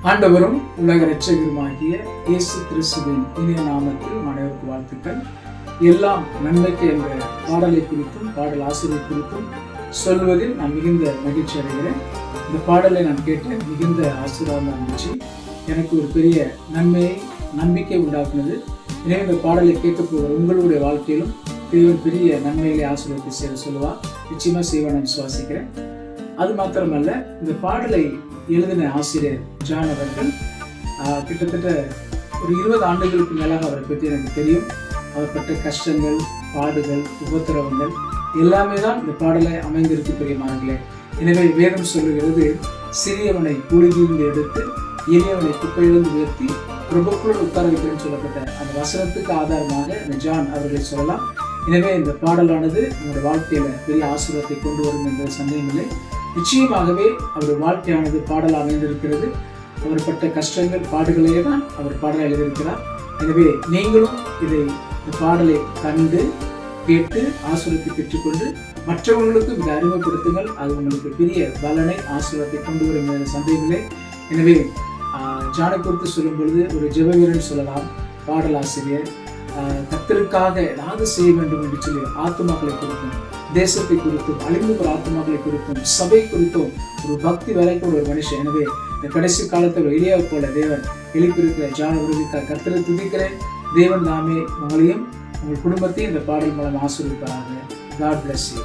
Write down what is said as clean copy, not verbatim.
ஆண்டவரும் உலக இரட்சகருமாகிய இயேசு கிறிஸ்துவின் இனிய நாமத்தில் அனைவருக்கு வாழ்த்துக்கள். எல்லாம் நன்மைக்கு என்ற பாடலை குறித்தும் பாடல் ஆசிரியர் குறித்தும் சொல்வதில் நான் மிகுந்த மகிழ்ச்சி அடைகிறேன். இந்த பாடலை நான் கேட்டேன், மிகுந்த ஆசீர்வாதமாக இருந்துச்சு. எனக்கு ஒரு பெரிய நன்மையை நம்பிக்கை உண்டாக்குனது. எனவே இந்த பாடலை கேட்க போகிற உங்களுடைய வாழ்க்கையிலும் தேவன் பெரிய நன்மைகளை ஆசீர்வாதத்தை செய்ய சொல்லுவார். நிச்சயமாக செய்வான் நான் விசுவாசிக்கிறேன். அது மாத்திரமல்ல, இந்த பாடலை எழுதின ஆசிரியர் ஜான் அவர்கள் கிட்டத்தட்ட ஒரு 20 ஆண்டுகளுக்கு மேலாக அவரை பற்றி எனக்கு தெரியும். அவர் பட்ட கஷ்டங்கள், பாடுகள், உபத்திரவங்கள் எல்லாமே தான் இந்த பாடலை அமைந்திருக்கு பெரியமானங்களே. எனவே வேதம் சொல்லுகிறது, சிறியவனை புழுதியிலிருந்து எடுத்து எளியவனை குப்பையிலிருந்து உயர்த்தி பிரபுக்களுடன் உட்கார வைக்கிறேன்னு சொல்லப்பட்ட அந்த வசனத்துக்கு ஆதாரமாக இந்த ஜான் அவர்களை சொல்லலாம். எனவே இந்த பாடலானது நம்முடைய வாழ்க்கையில பெரிய ஆசீர்வாதத்தை கொண்டு வரும் என்ற சந்தேகமில்லை. நிச்சயமாகவே அவருடைய வாழ்க்கையானது பாடல் அமைந்திருக்கிறது. அவர் பட்ட கஷ்டங்கள், பாடுகளையே தான் அவர் பாடலை எழுதியிருக்கிறார். எனவே நீங்களும் இந்த பாடலை கண்டு கேட்டு ஆசீர்வாதத்தை பெற்றுக்கொண்டு மற்றவர்களுக்கு இதை அறிமுகப்படுத்துங்கள். அது உங்களுக்கு பெரிய பலனை, ஆசீர்வாதத்தை கொண்டு வரும் என்ற சந்தேகமில்லை. எனவே ஜானை குறித்து சொல்லும் பொழுது ஒரு ஜெப வீரன் சொல்லலாம். பாடல் ஆசிரியர் கர்த்தருக்காக ஏதாவது செய்ய வேண்டும் என்று சொல்லி ஆத்துமாக்களை குறித்தும், தேசத்தை குறித்தும், அழிந்து போகிற ஆத்துமாக்களை குறித்தும், சபை குறித்தும் ஒரு பக்தி வரைக்கும் ஒரு மனுஷன். எனவே இந்த கடைசி காலத்தில் ஒரு எளியாவை போல தேவன் எழுப்பியிருக்கிற ஜான் அவர்களுக்காக கர்த்தரை துதிக்கிறேன். தேவன் தாமே உங்களையும் உங்கள் குடும்பத்தையும் இந்த பாடல் மூலம் ஆசீர்வதிப்பாராக. God bless you.